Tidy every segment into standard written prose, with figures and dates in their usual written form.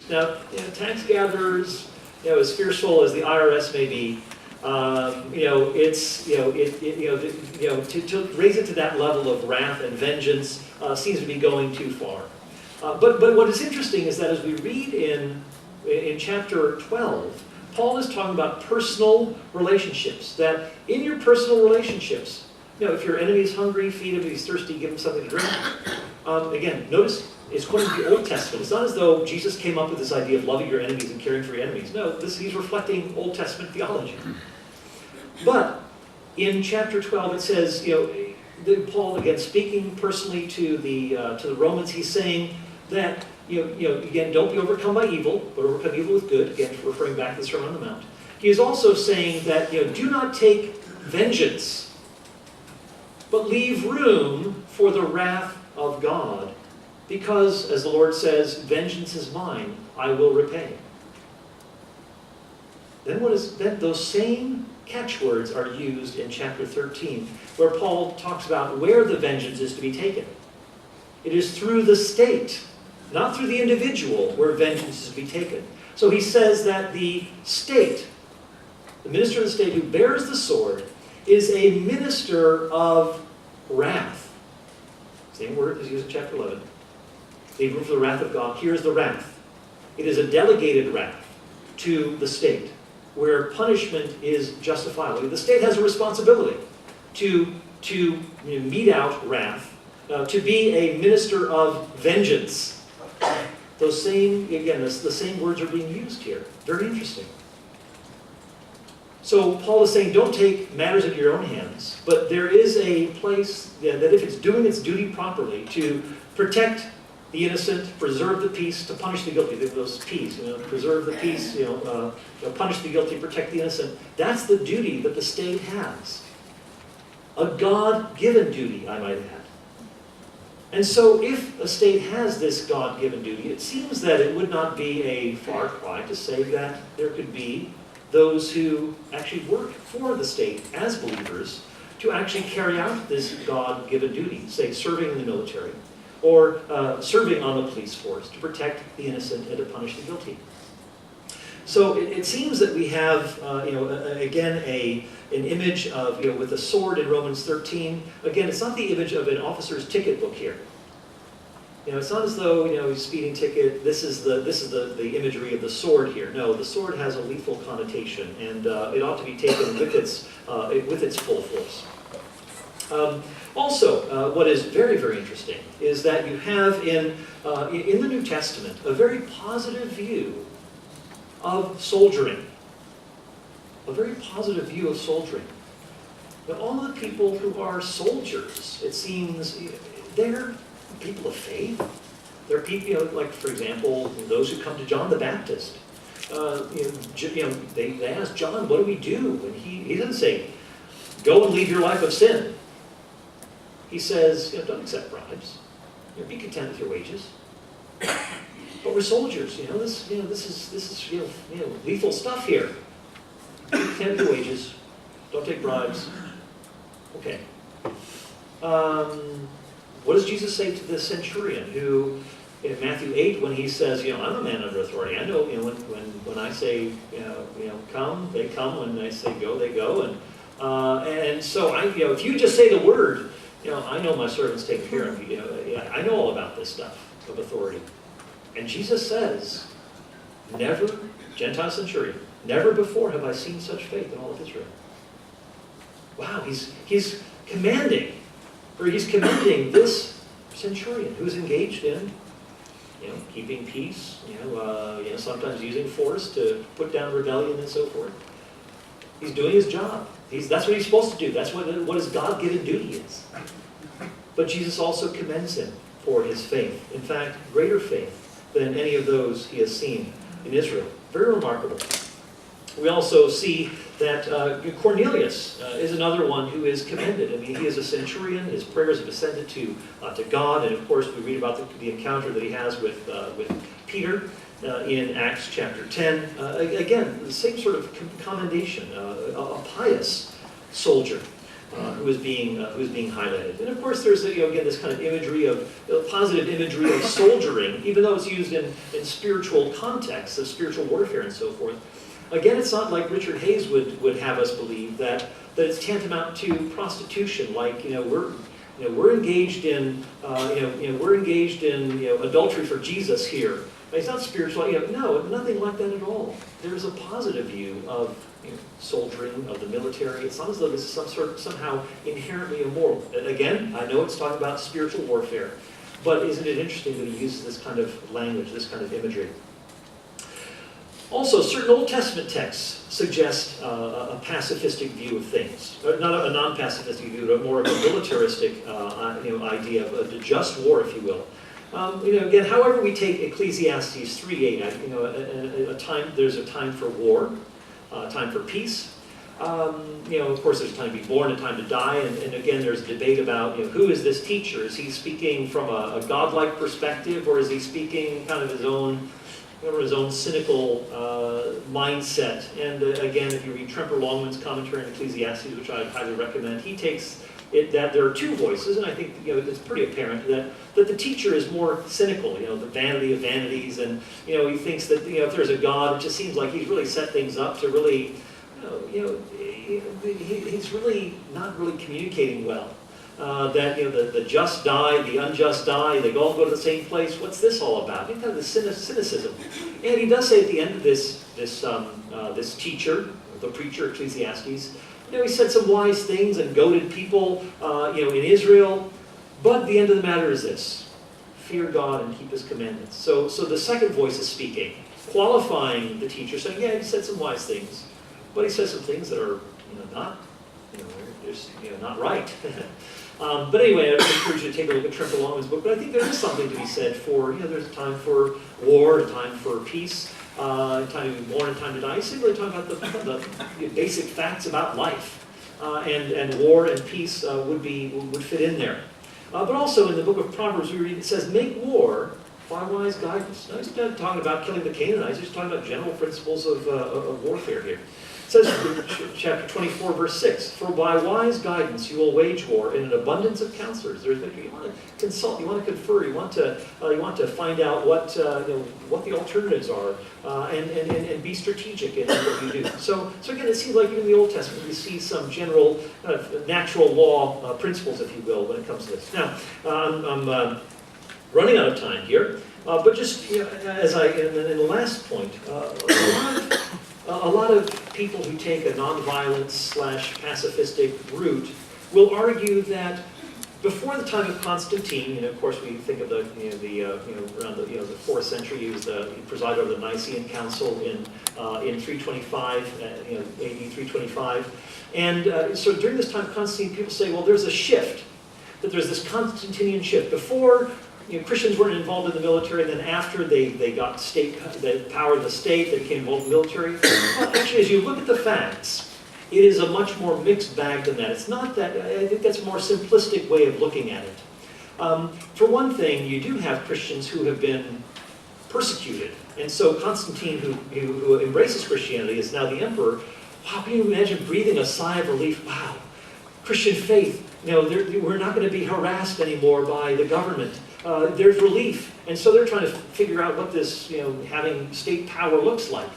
Now, tax gatherers, as fearful as the IRS may be, to raise it to that level of wrath and vengeance seems to be going too far. But what is interesting is that as we read in chapter 12, Paul is talking about personal relationships. That in your personal relationships, if your enemy is hungry, feed him. If he's thirsty, give him something to drink. Again, notice it's quoting the Old Testament. It's not as though Jesus came up with this idea of loving your enemies and caring for your enemies. No, he's reflecting Old Testament theology. But in chapter 12, it says, Paul, again, speaking personally to the Romans, he's saying that, again, don't be overcome by evil, but overcome evil with good. Again, referring back to the Sermon on the Mount. He is also saying that, do not take vengeance, but leave room for the wrath of God, because, as the Lord says, vengeance is mine, I will repay. Then those same catchwords are used in chapter 13, where Paul talks about where the vengeance is to be taken. It is through the state, not through the individual, where vengeance is to be taken. So he says that the state, the minister of the state who bears the sword, is a minister of wrath. Same word is used in chapter 11. Leave room for the wrath of God. Here's the wrath. It is a delegated wrath to the state, where punishment is justifiable. The state has a responsibility to mete out wrath, to be a minister of vengeance. Those same, again, the same words are being used here. Very interesting. So Paul is saying, don't take matters into your own hands, but there is a place that if it's doing its duty properly to protect the innocent, preserve the peace, to punish the guilty. Those P's, preserve the peace, punish the guilty, protect the innocent. That's the duty that the state has. A God-given duty, I might add. And so if a state has this God-given duty, it seems that it would not be a far cry to say that there could be those who actually work for the state as believers to actually carry out this God-given duty, say serving in the military, or serving on the police force to protect the innocent and to punish the guilty. So it seems that we have, again, an image of, with a sword in Romans 13. Again, it's not the image of an officer's ticket book here. It's not as though, speeding ticket, this is the imagery of the sword here. No, the sword has a lethal connotation, and it ought to be taken with its full force. Also, what is very, very interesting is that you have in the New Testament a very positive view of soldiering. A very positive view of soldiering. Now, all the people who are soldiers, it seems, they're people of faith. They're people, like, for example, those who come to John the Baptist. They ask John, what do we do? And he doesn't say, go and leave your life of sin. He says, don't accept bribes. Be content with your wages. But we're soldiers. This is lethal stuff here. Be content with your wages. Don't take bribes. Okay. What does Jesus say to the centurion who, in Matthew 8, when he says, I'm a man under authority. I know, when I say, come, they come. When I say go, they go. And so if you just say the word, I know my servant's taken care of. I know all about this stuff of authority. And Jesus says, never, Gentile centurion, never before have I seen such faith in all of Israel. Wow, he's commanding, or he's commending this centurion who's engaged in, keeping peace, sometimes using force to put down rebellion and so forth. He's doing his job. That's what he's supposed to do. That's what his God-given duty is. But Jesus also commends him for his faith. In fact, greater faith than any of those he has seen in Israel. Very remarkable. We also see that Cornelius is another one who is commended. He is a centurion. His prayers have ascended to God. And of course, we read about the encounter that he has with Peter in Acts chapter 10. Again, the same sort of commendation, a pious soldier. being highlighted. And of course, there's again this kind of imagery of positive imagery of soldiering, even though it's used in spiritual contexts of spiritual warfare and so forth. Again, it's not like Richard Hayes would have us believe that it's tantamount to prostitution. Like we're engaged in adultery for Jesus here. It's not spiritual. No, nothing like that at all. There is a positive view of soldiering, of the military. It's not as though this is somehow inherently immoral. And again, I know it's talking about spiritual warfare, but isn't it interesting that he uses this kind of language, this kind of imagery? Also, certain Old Testament texts suggest a pacifistic view of things. Not a non-pacifistic view, but more of a militaristic idea of a just war, if you will. Again, however we take Ecclesiastes 3:8, there's a time for war, a time for peace. Of course, there's a time to be born, a time to die, and again, there's debate about who is this teacher? Is he speaking from a godlike perspective, or is he speaking kind of his own cynical mindset? And again, if you read Tremper Longman's commentary on Ecclesiastes, which I highly recommend, he takes it that there are two voices, and I think it's pretty apparent that the teacher is more cynical. The vanity of vanities, and he thinks that if there's a God, it just seems like he's really set things up to really, he's really not really communicating well. That the just die, the unjust die, they all go to the same place. What's this all about? Kind of the cynicism. And he does say at the end of this teacher, the preacher, Ecclesiastes, he said some wise things and goaded people, in Israel. But the end of the matter is this: fear God and keep His commandments. So the second voice is speaking, qualifying the teacher, saying, yeah, he said some wise things, but he says some things that are, not, just not right. But anyway, I encourage you to take a look at Tremper Longman's book. But I think there is something to be said for, there's a time for war, a time for peace, a time to be born, and time to die. He's simply talking about the basic facts about life, and war and peace would fit in there. But also in the book of Proverbs, we read it says, "Make war by wise guidance." Now, he's not talking about killing the Canaanites. He's talking about general principles of warfare here. It says in chapter 24, verse 6, "For by wise guidance you will wage war in an abundance of counselors." There's victory. You want to consult, you want to confer, you want to find out what the alternatives are, and be strategic in what you do. So again, it seems like even in the Old Testament we see some general natural law principles, if you will, when it comes to this. Now, I'm running out of time here, but just as in the last point, a lot of people who take a nonviolent / pacifistic route will argue that before the time of Constantine, of course we think of around the 4th century, he presided over the Nicene Council in 325, AD 325, and so during this time of Constantine, people say, well, there's a shift, that there's this Constantinian shift. Before, Christians weren't involved in the military, and then after they got the power of the state, they became involved in the military. Well, actually, as you look at the facts, it is a much more mixed bag than that. It's not that, I think that's a more simplistic way of looking at it. For one thing, you do have Christians who have been persecuted, and so Constantine, who embraces Christianity, is now the emperor. Wow, can you imagine breathing a sigh of relief? Wow, Christian faith, we're not going to be harassed anymore by the government. There's relief, and so they're trying to figure out what this, having state power looks like.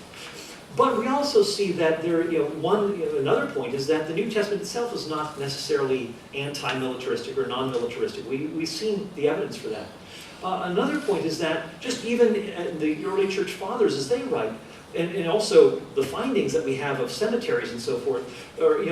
But we also see that another point is that the New Testament itself is not necessarily anti-militaristic or non-militaristic. We've seen the evidence for that. Another point is that just even the early church fathers, as they write, and also the findings that we have of cemeteries and so forth, or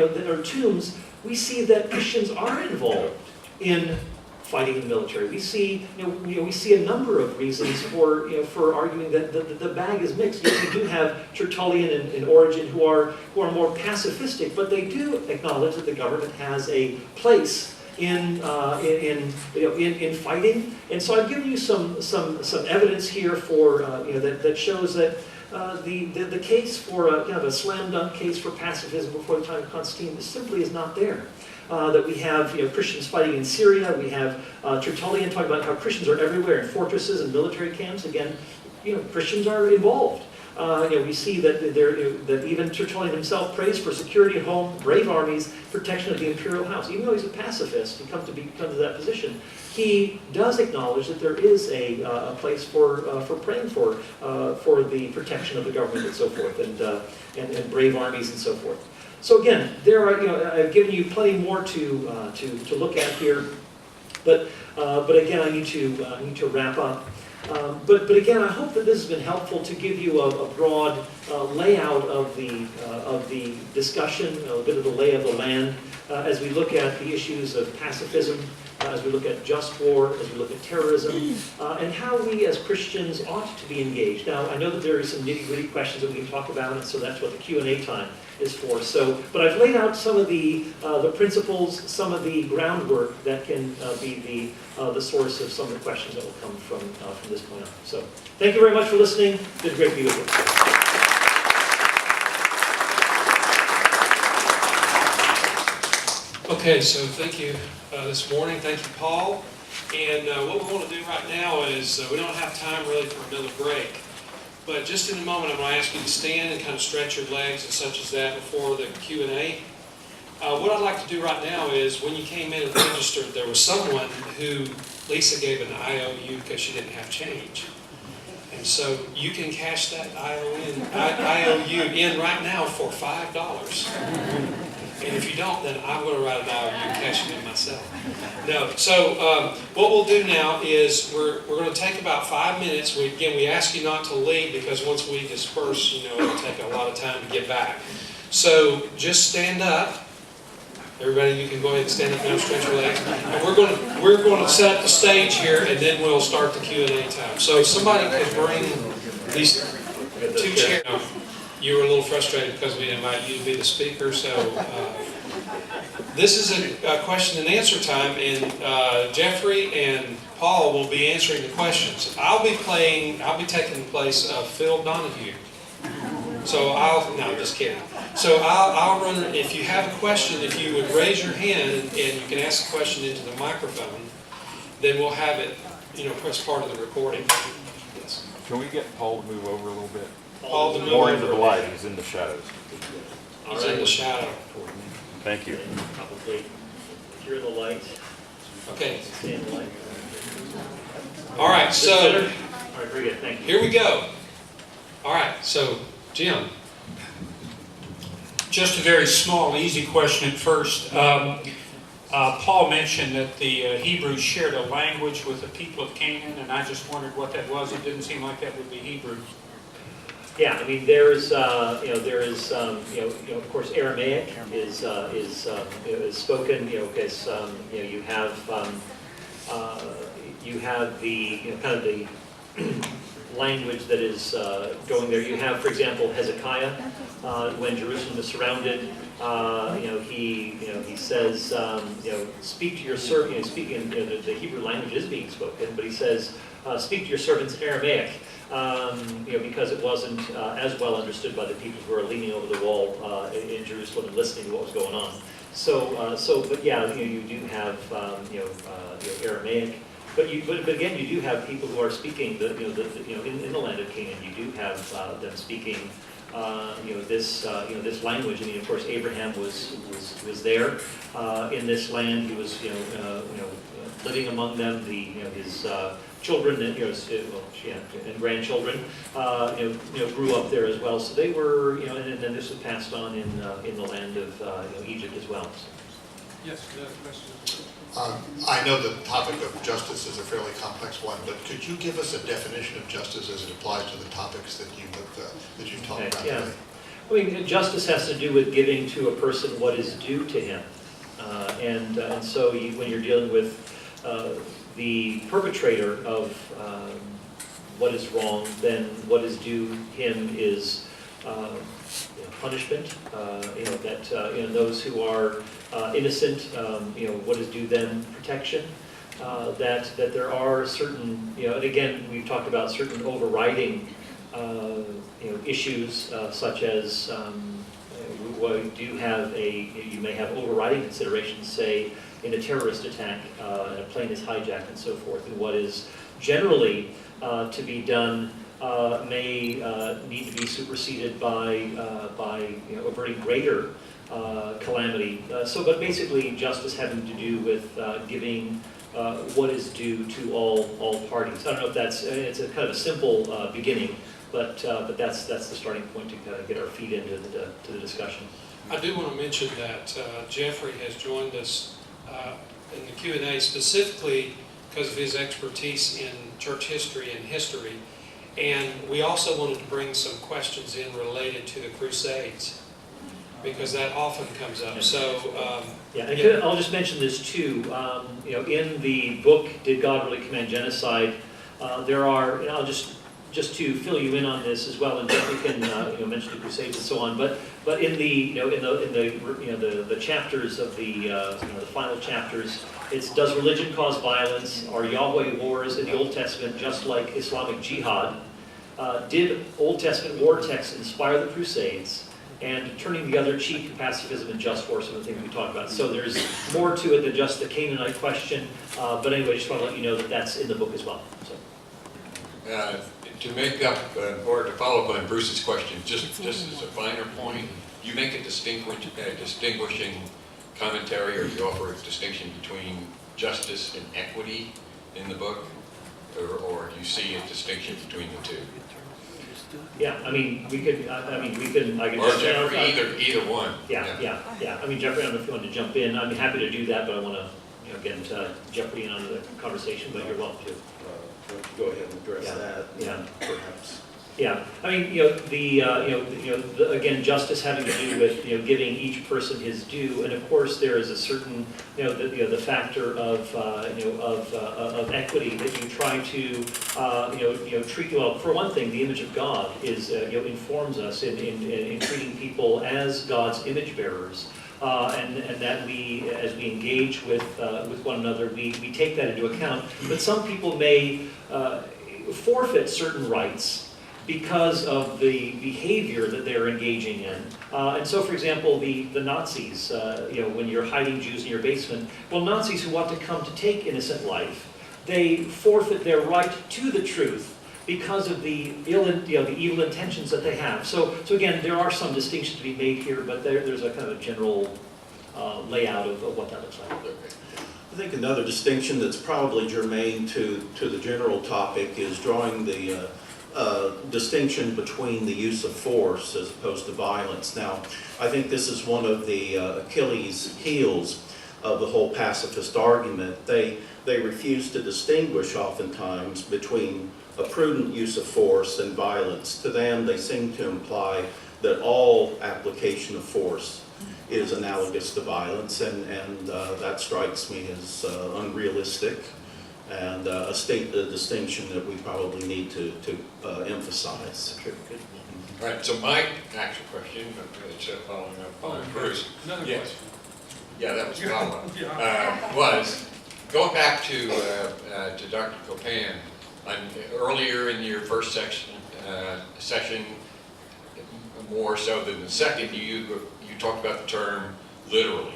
tombs, we see that Christians are involved in fighting in the military. We see, we see a number of reasons for arguing that the bag is mixed. You do have Tertullian and Origen who are more pacifistic, but they do acknowledge that the government has a place in fighting. And so I've given you some evidence here for that shows that the case for kind of a slam dunk case for pacifism before the time of Constantine simply is not there. That we have Christians fighting in Syria. We have Tertullian talking about how Christians are everywhere in fortresses and military camps. Again, Christians are involved. We see that that even Tertullian himself prays for security at home, brave armies, protection of the imperial house. Even though he's a pacifist, he comes to that position. He does acknowledge that there is a place for praying for the protection of the government and so forth, and brave armies and so forth. So again, there are I've given you plenty more to look at here, but again I need to wrap up. But again, I hope that this has been helpful to give you a broad layout of the discussion, a bit of the lay of the land, as we look at the issues of pacifism, as we look at just war, as we look at terrorism, and how we as Christians ought to be engaged. Now, I know that there are some nitty-gritty questions that we can talk about, and so that's what the Q&A time is for. But I've laid out some of the principles, some of the groundwork that can be the source of some of the questions that will come from this point on. So, thank you very much for listening. It's been great to be with you. Okay, so thank you this morning. Thank you, Paul. And what we want to do right now is we don't have time really for another break. But just in a moment, I'm going to ask you to stand and kind of stretch your legs and such as that before the Q&A. What I'd like to do right now is when you came in and registered, there was someone who Lisa gave an IOU because she didn't have change. And so you can cash that IOU in right now for $5. And if you don't, then I'm going to write an IOU and cash it in myself. No. So what we'll do now is we're going to take about 5 minutes. We ask you not to leave because once we disperse, it'll take a lot of time to get back. So just stand up. Everybody, you can go ahead and stand up now, stretch your legs. And we're going to set up the stage here, and then we'll start the Q&A time. So if somebody could bring these 2 chairs. You were a little frustrated because we didn't invite you to be the speaker, so this is a question and answer time, and Jeffrey and Paul will be answering the questions. I'll be taking the place of Phil Donahue. So just kidding. So I'll run, if you have a question, if you would raise your hand and you can ask a question into the microphone, then we'll have it, as part of the recording. Yes. Can we get Paul to move over a little bit? Paul, to move more into over. the light. He's in the shadows. He's in the shadow. Thank you. Probably. If you're in the light. Okay. Stay in the light. All right. So. All right. Very good. Thank you. Here we go. All right. So, Jim. Just a very small, easy question at first. Paul mentioned that the Hebrews shared a language with the people of Canaan, and I just wondered what that was. It didn't seem like that would be Hebrew. Yeah, I mean, there is, of course, Aramaic is spoken, because you have the kind of the language that is going there. You have, for example, Hezekiah when Jerusalem is surrounded. He says, speak to your servant. Speaking, the Hebrew language is being spoken, but he says, speak to your servants in Aramaic. Because it wasn't as well understood by the people who are leaning over the wall in Jerusalem and listening to what was going on. But yeah, you do have Aramaic, but again, you do have people who are speaking in the land of Canaan. You do have them speaking this language. I mean, of course, Abraham was there in this land. He was living among them. His children and grandchildren grew up there as well. So they were and then this was passed on in the land of Egypt as well. So. Yes, question. I know the topic of justice is a fairly complex one, but could you give us a definition of justice as it applies to the topics that you talked about today? I mean, justice has to do with giving to a person what is due to him, and so when you're dealing with the perpetrator of what is wrong, then what is due him is punishment. Those who are innocent, what is due them protection. That there are certain, and again, we've talked about certain overriding, issues such as you may have overriding considerations, say in a terrorist attack, and a plane is hijacked and so forth, and what is generally to be done may need to be superseded by averting greater calamity. But basically, justice having to do with giving what is due to all parties. I don't know if that's it's a kind of a simple beginning, but that's the starting point to kind of get our feet into the discussion. I do want to mention that Jeffrey has joined us in the Q&A specifically because of his expertise in church history and history. And we also wanted to bring some questions in related to the Crusades, because that often comes up. So, I'll just mention this too. In the book, Did God Really Command Genocide? There are, I'll just to fill you in on this as well, and Jeffrey can mention the Crusades and so on. But in the the chapters of the final chapters, it's does religion cause violence? Are Yahweh wars in the Old Testament just like Islamic jihad? Did Old Testament war texts inspire the Crusades? And turning the other cheek to pacifism and just war, some of the things we talked about. So there's more to it than just the Canaanite question. But anyway, I just want to let you know that that's in the book as well. So. To make up, or to follow up on Bruce's question, just as a finer point, you make a distinguishing commentary, or you offer a distinction between justice and equity in the book, or do you see a distinction between the two? Yeah, I mean, we could. I can. Or Jeffrey, either one. Yeah. I mean, Jeffrey, I don't know if you want to jump in. I'm happy to do that, but I want to, get Jeffrey in on the conversation. But you're welcome to. Why don't you go ahead and address that? Yeah. Perhaps. Yeah, I mean, again, justice having to do with giving each person his due, and of course there is a certain the factor of equity that you try to treat well. For one thing, the image of God is informs us in treating people as God's image bearers. And that we, as we engage with one another, we take that into account. But some people may forfeit certain rights because of the behavior that they're engaging in. And so, for example, the Nazis, when you're hiding Jews in your basement, well, Nazis who want to come to take innocent life, they forfeit their right to the truth because of the evil intentions that they have. So again, there are some distinctions to be made here, but there's a kind of a general layout of what that looks like. I think another distinction that's probably germane to the general topic is drawing the distinction between the use of force as opposed to violence. Now, I think this is one of the Achilles' heels of the whole pacifist argument. They refuse to distinguish oftentimes between a prudent use of force and violence. To them, they seem to imply that all application of force is analogous to violence, and that strikes me as unrealistic and a distinction that we probably need to emphasize. All right, so my actual question, following up on Bruce. Another Yes. question. Yeah, that was a follow-up. Was going back to Dr. Copan, earlier in your first session, more so than the second, you talked about the term literally.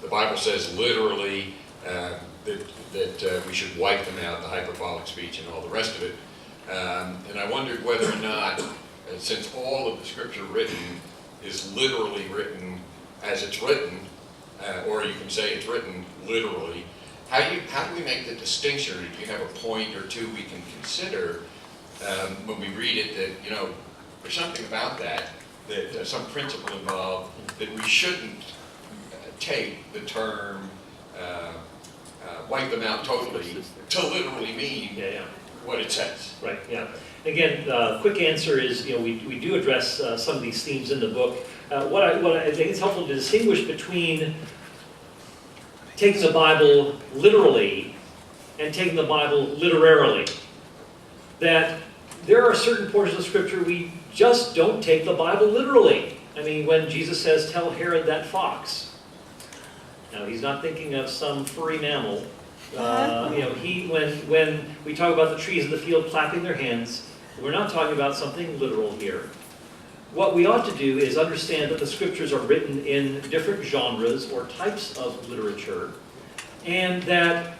The Bible says literally that we should wipe them out, the hyperbolic speech and all the rest of it. And I wondered whether or not, since all of the scripture written is literally written as it's written, or you can say it's written literally, how do we make the distinction, or do you have a point or two we can consider when we read it that, there's something about that some principle involved that we shouldn't take the term wipe them out totally to literally mean what it says. Right, yeah. Again, quick answer is, we do address some of these themes in the book. What I think it's helpful to distinguish between taking the Bible literally and taking the Bible literarily. That there are certain portions of Scripture we just don't take the Bible literally. I mean, when Jesus says, "Tell Herod that fox," now he's not thinking of some furry mammal. When we talk about the trees of the field clapping their hands, we're not talking about something literal here. What we ought to do is understand that the Scriptures are written in different genres or types of literature, and that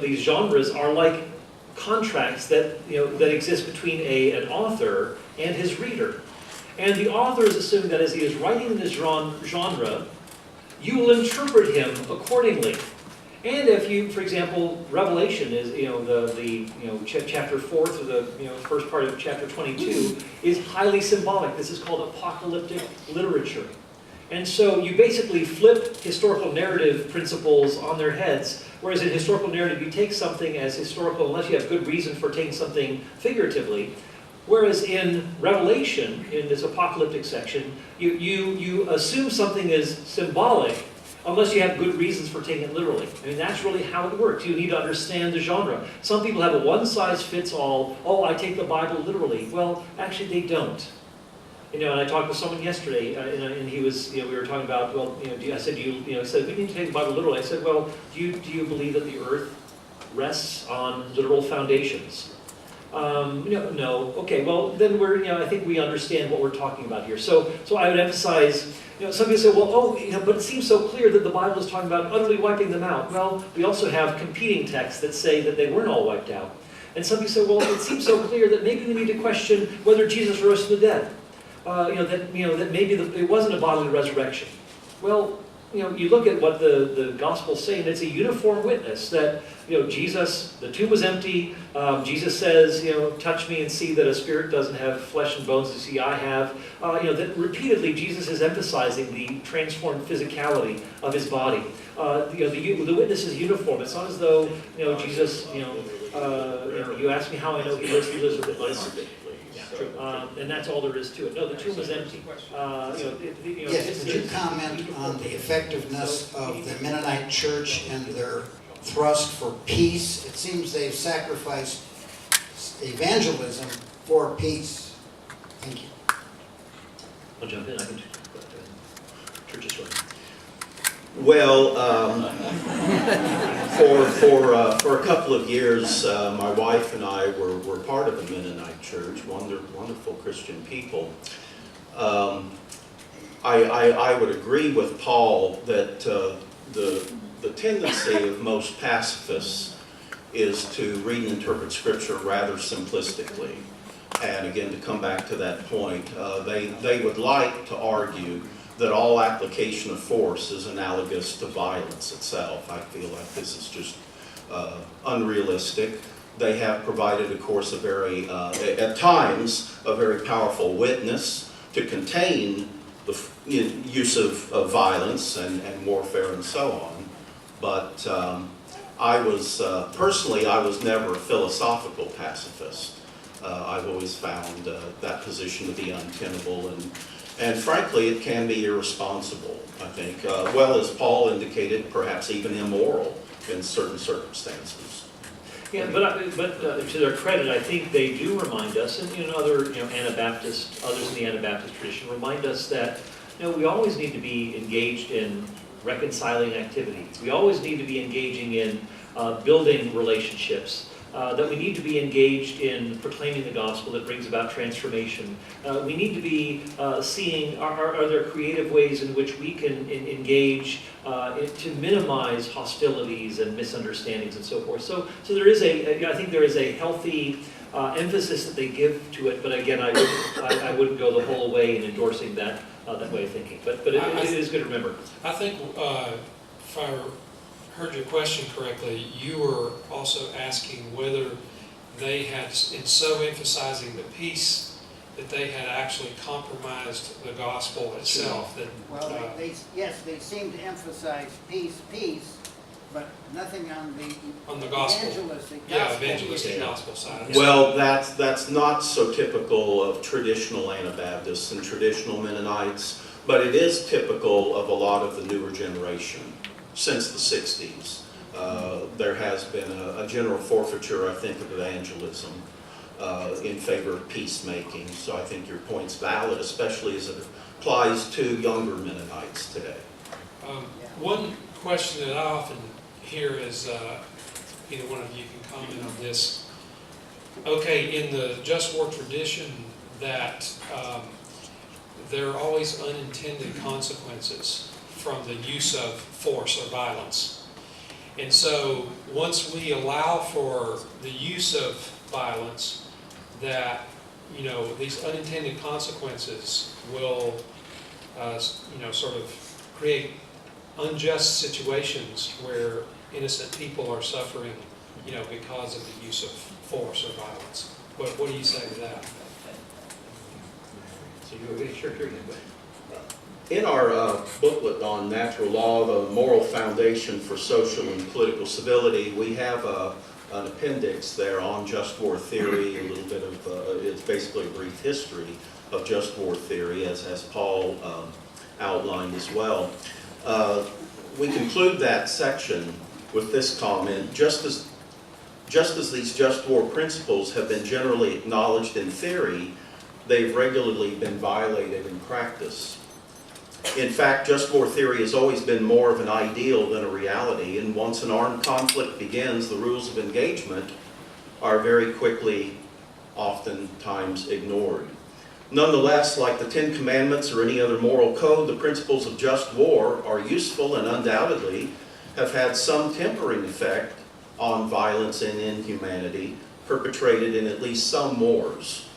these genres are like contracts that, that exist between an author and his reader. And the author is assuming that as he is writing in this genre, you will interpret him accordingly. And if you, for example, Revelation is, chapter 4 through the, first part of chapter 22 is highly symbolic. This is called apocalyptic literature. And so you basically flip historical narrative principles on their heads, whereas in historical narrative you take something as historical unless you have good reason for taking something figuratively. Whereas in Revelation, in this apocalyptic section, you assume something is symbolic unless you have good reasons for taking it literally. I mean, that's really how it works. You need to understand the genre. Some people have a one-size-fits-all, oh, I take the Bible literally. Well, actually they don't. And I talked with someone yesterday, and he was, we were talking about, well, I said, he said, we need to take the Bible literally. I said, well, do you believe that the earth rests on literal foundations? No. Okay, well, then I think we understand what we're talking about here. So I would emphasize, some people say, well, but it seems so clear that the Bible is talking about utterly wiping them out. Well, we also have competing texts that say that they weren't all wiped out. And some people say, well, it seems so clear that maybe we need to question whether Jesus rose from the dead. That maybe it wasn't a bodily resurrection. Well, you look at what the Gospels say, and it's a uniform witness that, Jesus, the tomb was empty. Jesus says, touch me and see that a spirit doesn't have flesh and bones as see I have. That repeatedly Jesus is emphasizing the transformed physicality of his body. The witness is uniform. It's not as though, Jesus, you ask me how I know he lives with it. True. And that's all there is to it. No, the tomb was empty. Yes, would you comment on the effectiveness of the Mennonite church and their thrust for peace? It seems they've sacrificed evangelism for peace. Thank you. I'll jump in. I can church is right. Well, for a couple of years, my wife and I were part of a Mennonite church, wonderful Christian people. I would agree with Paul that the tendency of most pacifists is to read and interpret Scripture rather simplistically. And again, to come back to that point, they would like to argue that all application of force is analogous to violence itself. I feel like this is just unrealistic. They have provided, of course, at times, a very powerful witness to contain the use of violence and warfare and so on. But personally, I was never a philosophical pacifist. I've always found that position to be untenable, and frankly, it can be irresponsible, I think. Well, as Paul indicated, perhaps even immoral in certain circumstances. Yeah, but to their credit, I think they do remind us, and others in the Anabaptist tradition remind us that we always need to be engaged in reconciling activity. We always need to be engaging in building relationships. That we need to be engaged in proclaiming the gospel that brings about transformation. We need to be seeing, are there creative ways in which we can engage to minimize hostilities and misunderstandings and so forth. So there is I think there is a healthy emphasis that they give to it, but again, I wouldn't go the whole way in endorsing that way of thinking. But it is good to remember. I think if I heard your question correctly, you were also asking whether they had, in so emphasizing the peace, that they had actually compromised the gospel itself. Well, they seem to emphasize peace, but nothing on the gospel. evangelistic Gospel side. Well, that's not so typical of traditional Anabaptists and traditional Mennonites, but it is typical of a lot of the newer generation. Since the 60s, there has been a general forfeiture, I think, of evangelism in favor of peacemaking. So I think your point's valid, especially as it applies to younger Mennonites today. One question that I often hear is, either one of you can comment on this. Okay, in the just war tradition, that there are always unintended consequences from the use of force or violence. And so once we allow for the use of violence, that, you know, these unintended consequences will, you know, sort of create unjust situations where innocent people are suffering, you know, because of the use of force or violence. What do you say to that? So you okay? Sure. In our booklet on natural law, the moral foundation for social and political civility, we have an appendix there on just war theory, a little bit of, it's basically a brief history of just war theory, as Paul outlined as well. We conclude that section with this comment: just as these just war principles have been generally acknowledged in theory, they've regularly been violated in practice. In fact, just war theory has always been more of an ideal than a reality, and once an armed conflict begins, the rules of engagement are very quickly, oftentimes, ignored. Nonetheless, like the Ten Commandments or any other moral code, the principles of just war are useful and undoubtedly have had some tempering effect on violence and inhumanity perpetrated in at least some wars.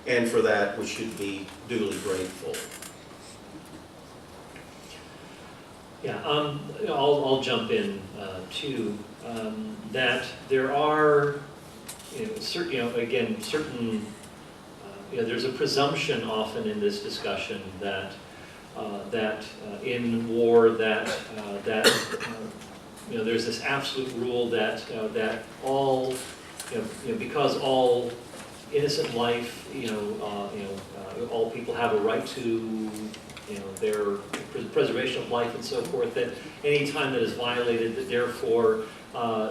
And for that, we should be duly grateful. Yeah, I'll jump in too. That there are, certain. There's a presumption often in this discussion that in war there's this absolute rule that all because all innocent life all people have a right to their preservation of life and so forth, that any time that is violated, that therefore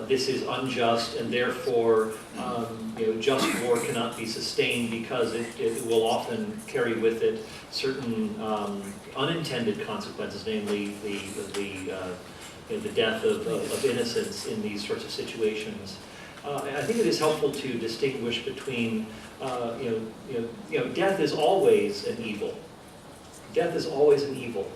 this is unjust, and therefore just war cannot be sustained because it will often carry with it certain unintended consequences, namely the death of innocents in these sorts of situations. I think it is helpful to distinguish between death is always an evil. Death is always an evil.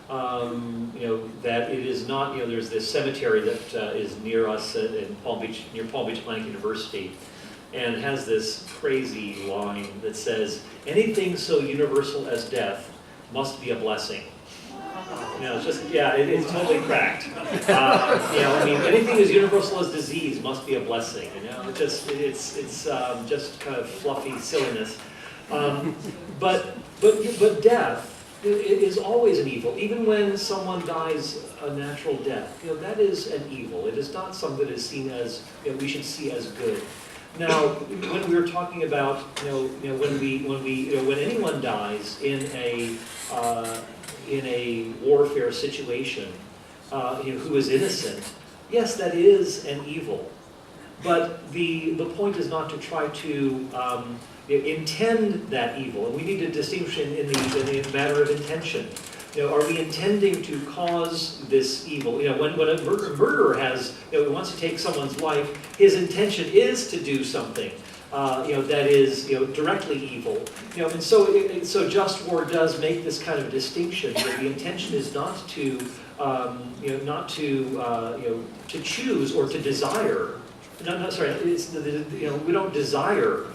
That it is not, there's this cemetery that is near us in Palm Beach, near Palm Beach Atlantic University, and it has this crazy line that says, anything so universal as death must be a blessing. It's just, it's totally cracked. Anything as universal as disease must be a blessing. It's just kind of fluffy silliness. But death is always an evil. Even when someone dies a natural death, that is an evil. It is not something that is seen as we should see as good. Now, when we were talking about when anyone dies in a warfare situation, who is innocent, yes, that is an evil. But the point is not to try to intend that evil, and we need to distinguish in the matter of intention. Are we intending to cause this evil? When a murderer wants to take someone's life, his intention is to do something that is directly evil. And so just war does make this kind of distinction that the intention is not to to choose or to desire. We don't desire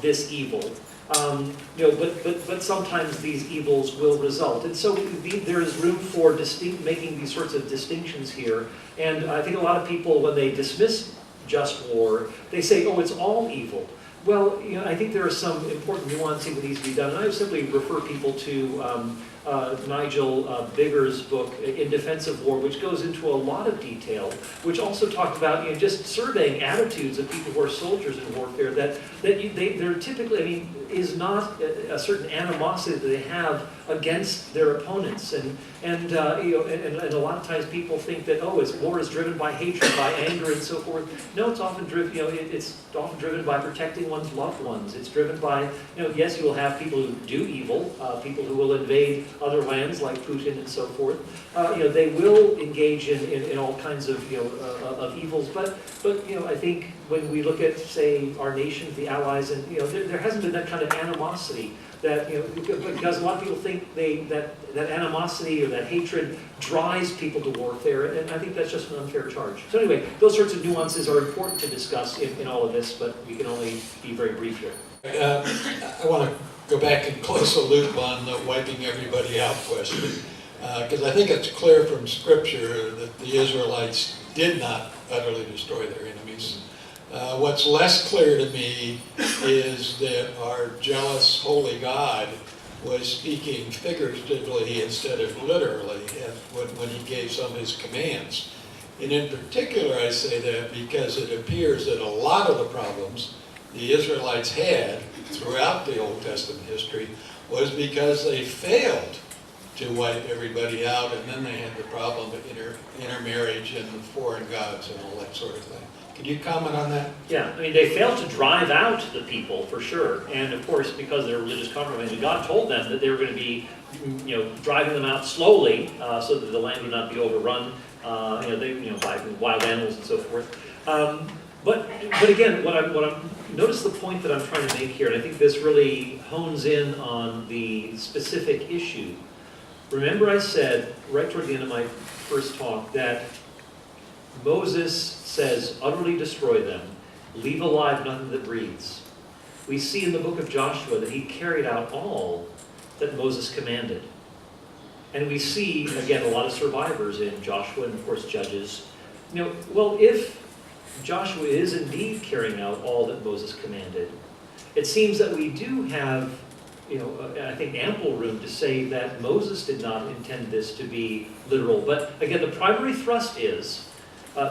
this evil, but sometimes these evils will result, and so there is room for making these sorts of distinctions here. And I think a lot of people, when they dismiss just war, they say, "Oh, it's all evil." Well, I think there are some important nuancing that needs to be done, and I would simply refer people to Nigel Bigger's book, In Defense of War, which goes into a lot of detail, which also talked about just surveying attitudes of people who are soldiers in warfare, that they're typically, is not a certain animosity that they have against their opponents, and a lot of times people think that war is driven by hatred, by anger, and so forth. No, it's often driven. It's often driven by protecting one's loved ones. It's driven by yes, you will have people who do evil, people who will invade other lands like Putin and so forth. They will engage in all kinds of evils. But I think when we look at, say, our nations, the allies, and there hasn't been that kind of animosity that, because a lot of people think that animosity or that hatred drives people to warfare, and I think that's just an unfair charge. So anyway, those sorts of nuances are important to discuss in all of this, but we can only be very brief here. I want to go back and close the loop on the wiping everybody out question, because I think it's clear from Scripture that the Israelites did not utterly destroy their enemies. What's less clear to me is that our jealous, holy God was speaking figuratively instead of literally when he gave some of his commands. And in particular, I say that because it appears that a lot of the problems the Israelites had throughout the Old Testament history was because they failed to wipe everybody out, and then they had the problem of intermarriage and foreign gods and all that sort of thing. Could you comment on that? Yeah, I mean, they failed to drive out the people, for sure. And of course, because they're religious compromise, God told them that they were going to be, driving them out slowly, so that the land would not be overrun, by wild animals and so forth. But again, notice the point that I'm trying to make here, and I think this really hones in on the specific issue. Remember I said, right toward the end of my first talk, that Moses says, utterly destroy them, leave alive nothing that breathes. We see in the book of Joshua that he carried out all that Moses commanded. And we see, again, a lot of survivors in Joshua and, of course, Judges. Well, if Joshua is indeed carrying out all that Moses commanded, it seems that we do have, I think, ample room to say that Moses did not intend this to be literal. But again, the primary thrust is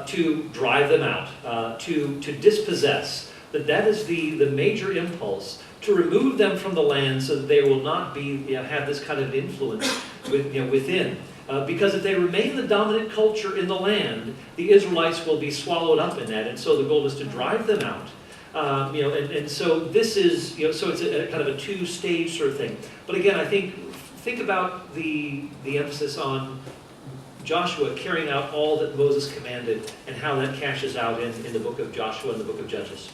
to drive them out, to dispossess. That is the major impulse, to remove them from the land so that they will not be have this kind of influence within. Because if they remain the dominant culture in the land, the Israelites will be swallowed up in that, and so the goal is to drive them out. And so this is, so it's a kind of a two-stage sort of thing. But again, I think about the emphasis on Joshua carrying out all that Moses commanded and how that cashes out in the book of Joshua and the book of Judges.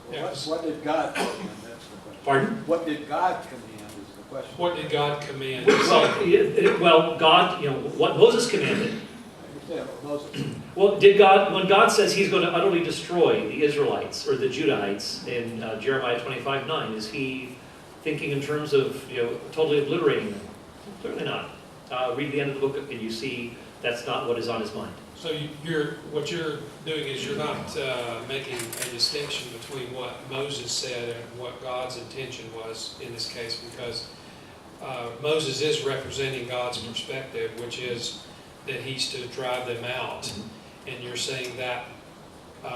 What did God command? That's the question. Pardon? What did God command is the question. What did God command? Well, God, what Moses commanded. I understand what Moses. Well, when God says he's going to utterly destroy the Israelites or the Judahites in Jeremiah 25:9, is he thinking in terms of totally obliterating them? Certainly not. Read the end of the book and you see that's not what is on his mind. So what you're doing is you're not making a distinction between what Moses said and what God's intention was in this case, because Moses is representing God's perspective, which is that he's to drive them out. And you're saying that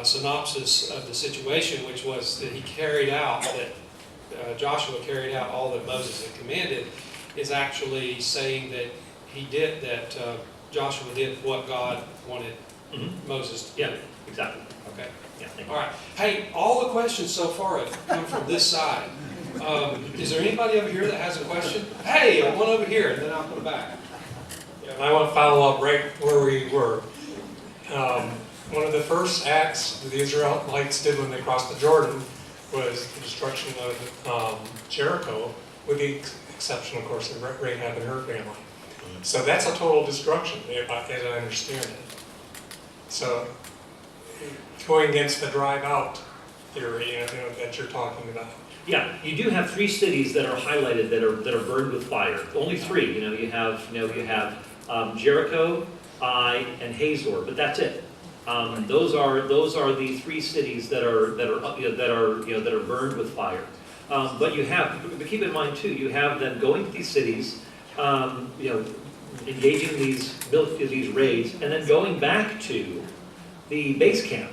synopsis of the situation, which was that he carried out, that Joshua carried out all that Moses had commanded, is actually saying that Joshua did what God wanted Moses to do. Yeah, exactly. Okay. Yeah, thank you. All right. Hey, all the questions so far have come from this side. Is there anybody over here that has a question? Hey, one over here, and then I'll come back. I want to follow up right where we were. One of the first acts that the Israelites did when they crossed the Jordan was the destruction of Jericho, with the exception, of course, of Rahab and her family. So that's a total destruction, as I understand it. So going against the drive out theory that you're talking about. Yeah, you do have 3 cities that are highlighted that are burned with fire. Only 3. You have Jericho, Ai, and Hazor, but that's it. Those are the 3 cities that are burned with fire. But keep in mind too, you have them going to these cities, engaging these raids, and then going back to the base camp,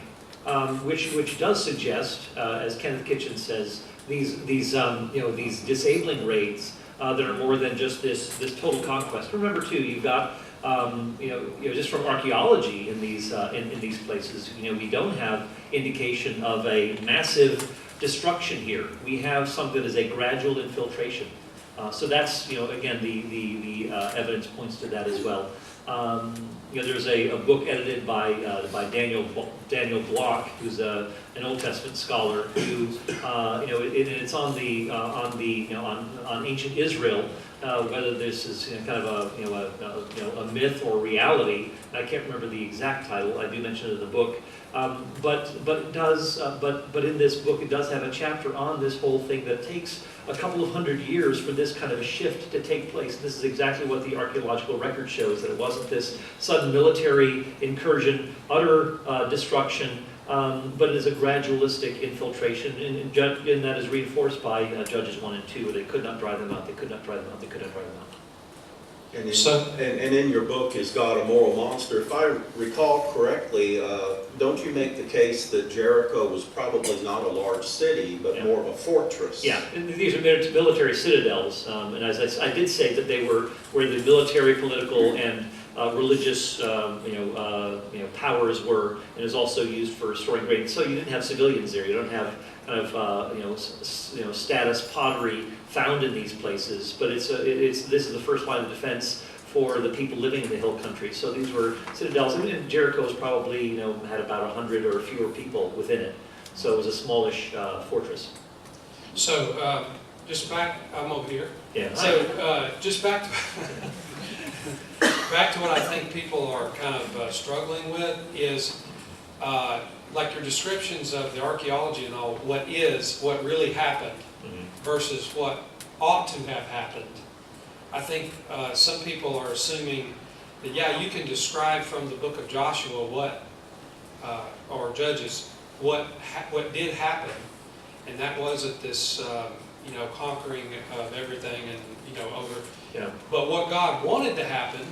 which does suggest, as Kenneth Kitchen says, these disabling raids that are more than just this total conquest. Remember too, you've got just from archaeology in these places, we don't have indication of a massive destruction here. We have something that is a gradual infiltration. So that's again the evidence points to that as well. There's a book edited by Daniel Block, who's an Old Testament scholar, who it's on ancient Israel, whether this is kind of a myth or reality. I can't remember the exact title. I do mention it in the book, but in this book it does have a chapter on this whole thing that takes a couple of hundred years for this kind of a shift to take place. This is exactly what the archaeological record shows, that it wasn't this sudden military incursion, utter destruction, but it is a gradualistic infiltration, and that is reinforced by Judges 1 and 2, where they could not drive them out, they could not drive them out, they could not drive them out. And in your book, Is God a Moral Monster? If I recall correctly, don't you make the case that Jericho was probably not a large city, but more of a fortress? Yeah, and these are military citadels, and as I did say that they were where the military, political, and religious, powers were, and is also used for storing grain. So you didn't have civilians there. You don't have kind of status pottery found in these places. But this is the first line of defense for the people living in the hill country. So these were citadels, and Jericho's probably had about 100 or fewer people within it. So it was a smallish fortress. So just back, I'm over here. Yeah. So just back to back to what I think people are kind of struggling with is like your descriptions of the archaeology and all, what really happened versus what ought to have happened. I think some people are assuming that, yeah, you can describe from the book of Joshua or Judges, what did happen, and that wasn't this, conquering of everything and, over. Yeah. But what God wanted to happen,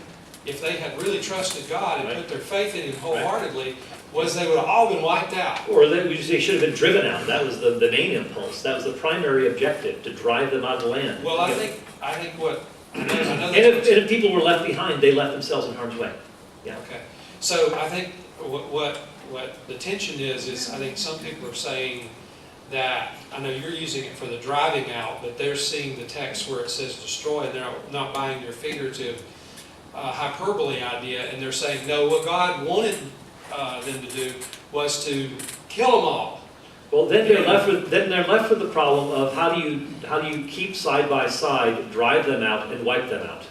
if they had really trusted God and put their faith in Him wholeheartedly, was they would have all been wiped out. Or they should have been driven out. That was the main impulse. That was the primary objective, to drive them out of the land. Well, I think what I know and if people were left behind, they left themselves in harm's way. Yeah. Okay. So I think what the tension is I think some people are saying that, I know you're using it for the driving out, but they're seeing the text where it says destroy, and they're not buying your figurative hyperbole idea, and they're saying, no, what God wanted them to do was to kill them all. Well, then they're left with the problem of how do you keep side by side, drive them out, and wipe them out.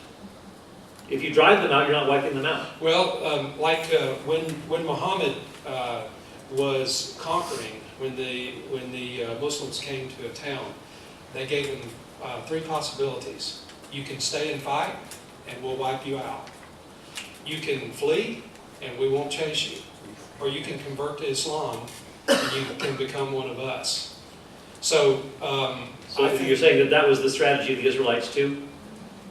If you drive them out, you're not wiping them out. Well, when Muhammad was conquering, when the Muslims came to a town, they gave them three possibilities. You can stay and fight, and we'll wipe you out. You can flee, and we won't chase you. Or you can convert to Islam, and you can become one of us. So, you're saying that was the strategy of the Israelites too?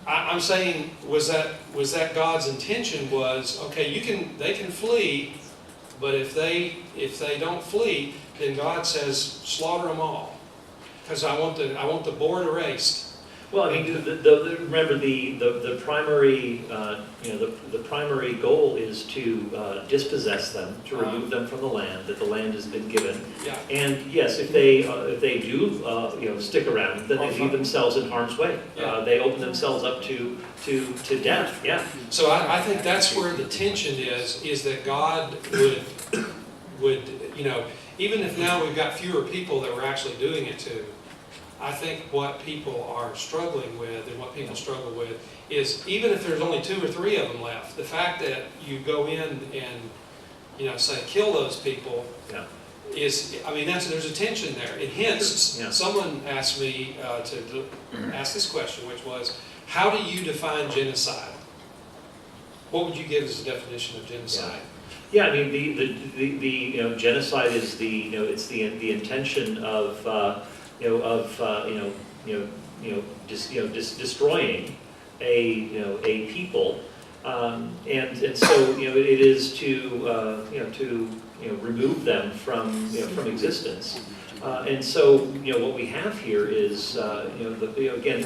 I'm saying, was that God's intention? Was, okay, they can flee, but if they don't flee, then God says slaughter them all, because I want the board erased. Well, I mean, remember the primary the primary goal is to dispossess them, to remove them from the land, that the land has been given. Yeah. And yes, if they do stick around, then they leave themselves in harm's way. Yeah. They open themselves up to death. Yeah. So I think that's where the tension is that God would even if now we've got fewer people that we're actually doing it to. I think what people are struggling with, and what people struggle with, is even if there's only 2 or 3 of them left, the fact that you go in and say kill those people, there's a tension there. And hence, someone asked me to ask this question, which was, how do you define genocide? What would you give as a definition of genocide? Yeah, I mean the genocide is it's the intention of destroying a people, and so it is to remove them from existence, and so what we have here is again,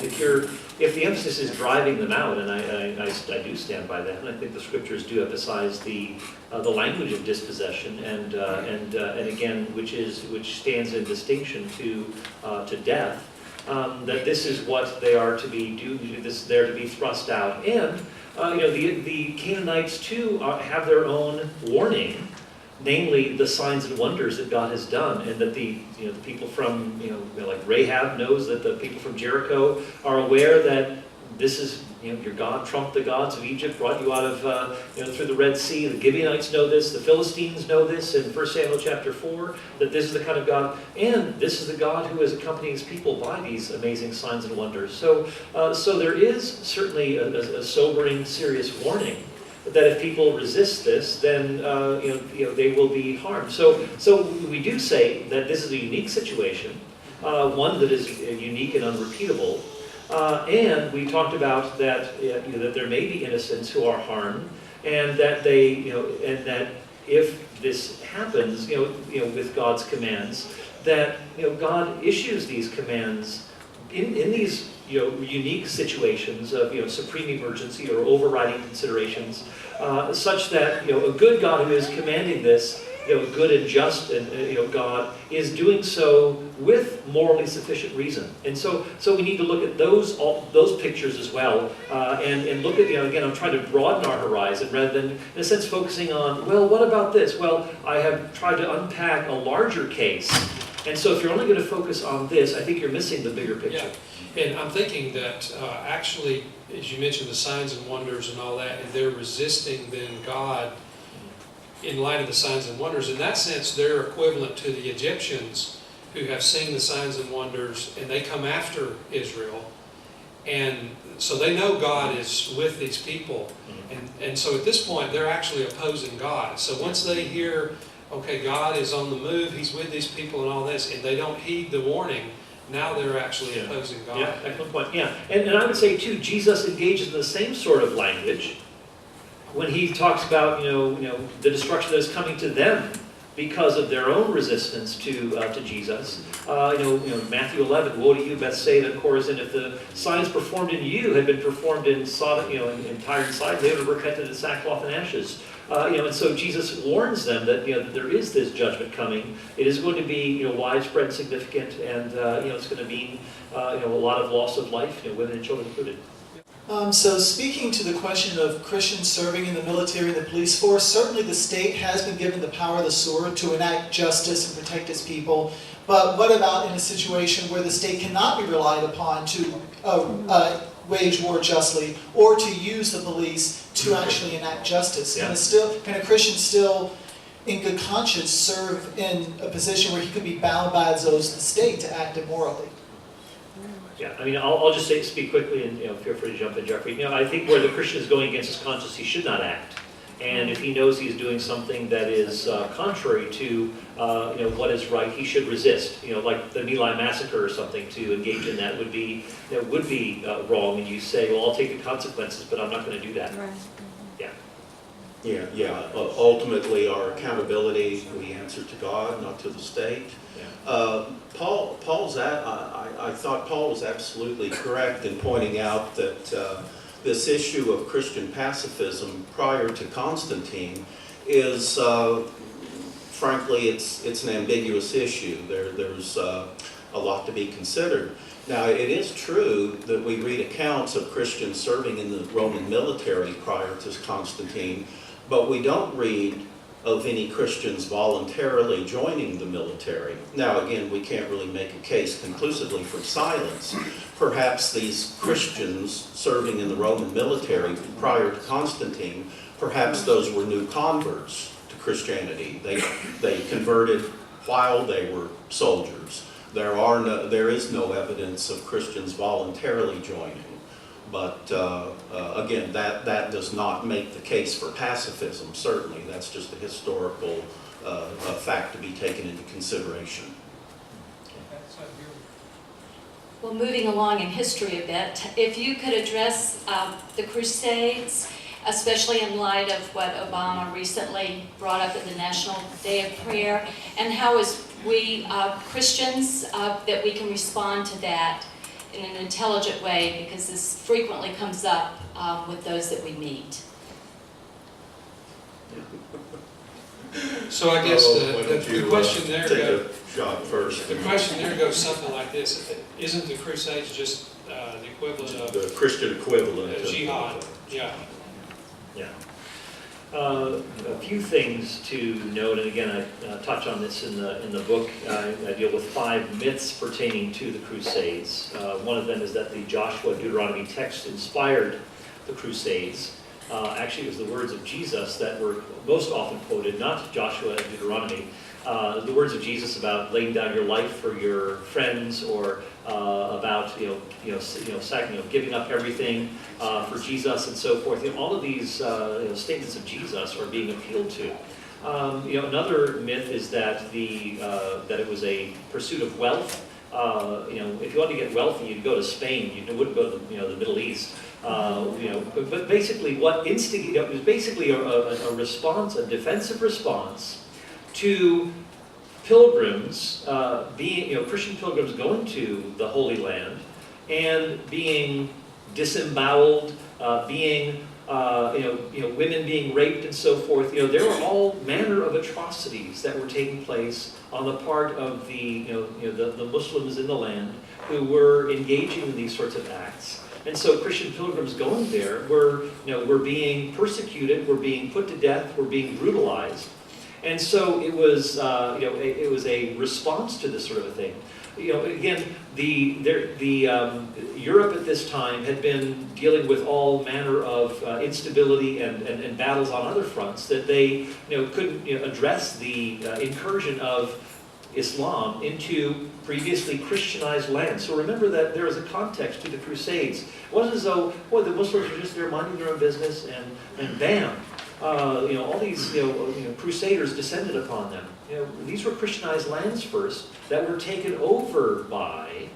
if the emphasis is driving them out, and I do stand by that, and I think the scriptures do emphasize the language of dispossession, and again, which stands in distinction to death. that this is what they are to be they're to be thrust out. And the Canaanites too have their own warning, namely the signs and wonders that God has done, and that the people from like Rahab knows that the people from Jericho are aware that this is your God trumped the gods of Egypt, brought you out of through the Red Sea. The Gibeonites know this, the Philistines know this in 1 Samuel chapter 4, that this is the kind of God, and this is the God who is accompanying his people by these amazing signs and wonders. So there is certainly a sobering, serious warning that if people resist this, then they will be harmed. So we do say that this is a unique situation, one that is unique and unrepeatable. And we talked about that that there may be innocents who are harmed, and that and that if this happens, with God's commands, that God issues these commands in these unique situations of supreme emergency or overriding considerations, such that a good God who is commanding this, good and just, and God is doing so with morally sufficient reason. And so we need to look at those pictures as well, and look at again, I'm trying to broaden our horizon rather than in a sense focusing on, well, what about this? Well, I have tried to unpack a larger case, and so if you're only going to focus on this, I think you're missing the bigger picture. Yeah. And I'm thinking that actually, as you mentioned, the signs and wonders and all that, and they're resisting then God in light of the signs and wonders. In that sense, they're equivalent to the Egyptians who have seen the signs and wonders, and they come after Israel. And so they know God is with these people. And so at this point, they're actually opposing God. So once they hear, okay, God is on the move, he's with these people and all this, and they don't heed the warning, now they're actually opposing God. Yeah, excellent point. Yeah, and I would say too, Jesus engages in the same sort of language when he talks about the destruction that is coming to them because of their own resistance to Jesus. Matthew 11, woe to you, Bethsaida and Chorazin, if the signs performed in you had been performed in Sodom, in Tyre and Sidon, they would have repented in sackcloth and ashes. And so Jesus warns them that that there is this judgment coming. It is going to be widespread, significant, and it's going to mean a lot of loss of life, women and children included. So speaking to the question of Christians serving in the military and the police force, certainly the state has been given the power of the sword to enact justice and protect its people. But what about in a situation where the state cannot be relied upon to wage war justly or to use the police to actually enact justice? Yeah. Can a Christian still, in good conscience, serve in a position where he could be bound by those of the state to act immorally? Yeah, I mean, I'll just speak quickly, and feel free to jump in, Jeffrey. I think where the Christian is going against his conscience, he should not act. And if he knows he's doing something that is contrary to what is right, he should resist. Like the My massacre or something, to engage in that would be wrong. And you say, well, I'll take the consequences, but I'm not going to do that. Right. Yeah. Yeah. Ultimately, our accountability, we answer to God, not to the state. Yeah. I thought Paul was absolutely correct in pointing out that this issue of Christian pacifism prior to Constantine is, frankly, it's an ambiguous issue. There's a lot to be considered. Now, it is true that we read accounts of Christians serving in the Roman military prior to Constantine, but we don't read of any Christians voluntarily joining the military. Now, again, we can't really make a case conclusively for silence. Perhaps these Christians serving in the Roman military prior to Constantine, perhaps those were new converts to Christianity. They converted while they were soldiers. There is no evidence of Christians voluntarily joining. But again, that does not make the case for pacifism, certainly. That's just a historical fact to be taken into consideration. Well, moving along in history a bit, if you could address the Crusades, especially in light of what Obama recently brought up at the National Day of Prayer, and how as we Christians that we can respond to that in an intelligent way, because this frequently comes up with those that we meet. So I guess Oh, why don't the you, question there take goes, a shot first. the question there goes something like this. Isn't the Crusades just the equivalent of The Christian equivalent. of- jihad? Yeah. Yeah. A few things to note, and again, I touch on this in the book. I deal with 5 myths pertaining to the Crusades. One of them is that the Joshua Deuteronomy text inspired the Crusades. Actually, it was the words of Jesus that were most often quoted, not Joshua and Deuteronomy. The words of Jesus about laying down your life for your friends, or about giving up everything for Jesus and so forth. All of these statements of Jesus are being appealed to. Another myth is that that it was a pursuit of wealth. If you wanted to get wealthy, you'd go to Spain. You wouldn't go to the Middle East. But basically, what instigated it was basically a response, a defensive response to pilgrims, Christian pilgrims going to the Holy Land and being disemboweled, women being raped and so forth. There were all manner of atrocities that were taking place on the part of the Muslims in the land who were engaging in these sorts of acts. And so Christian pilgrims going there were being persecuted, were being put to death, were being brutalized. And so it was a response to this sort of a thing. Again, Europe at this time had been dealing with all manner of instability and battles on other fronts that they couldn't address the incursion of Islam into previously Christianized lands. So remember that there is a context to the Crusades. It wasn't as though, the Muslims were just there minding their own business and bam, all these Crusaders descended upon them. These were Christianized lands first that were taken over by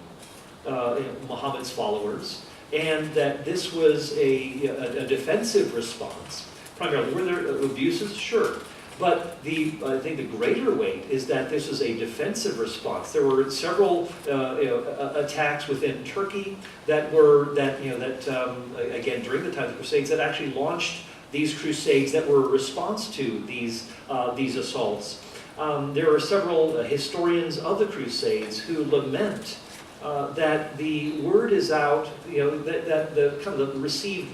Muhammad's followers, and that this was a defensive response. Primarily, were there abuses? Sure. But I think the greater weight is that this is a defensive response. There were several attacks within Turkey again during the time of the Crusades that actually launched these crusades that were a response to these assaults. There are several historians of the Crusades who lament that the word is out, that the kind of the received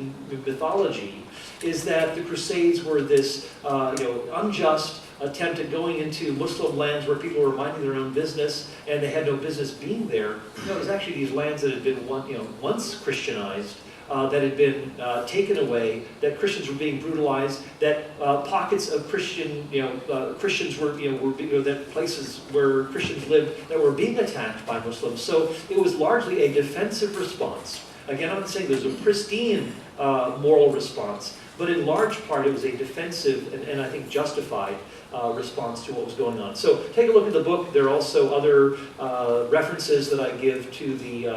mythology is that the Crusades were this unjust attempt at going into Muslim lands where people were minding their own business and they had no business being there. No, it was actually these lands that had been once Christianized, that had been taken away, that Christians were being brutalized, that pockets of Christians were that places where Christians lived that were being attacked by Muslims. So it was largely a defensive response. Again, I'm not saying there's a pristine moral response, but in large part it was a defensive and I think justified response to what was going on. So take a look at the book. There are also other references that I give to these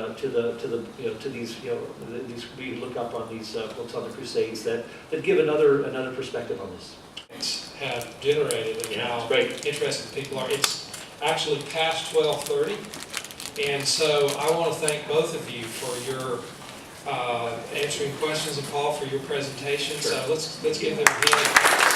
we look up on these books on the Crusades that give another perspective on this. Have generated and how interested people are. It's actually past 12:30, and so I want to thank both of you for your answering questions, and Paul for your presentation. Sure. So let's give them a hand.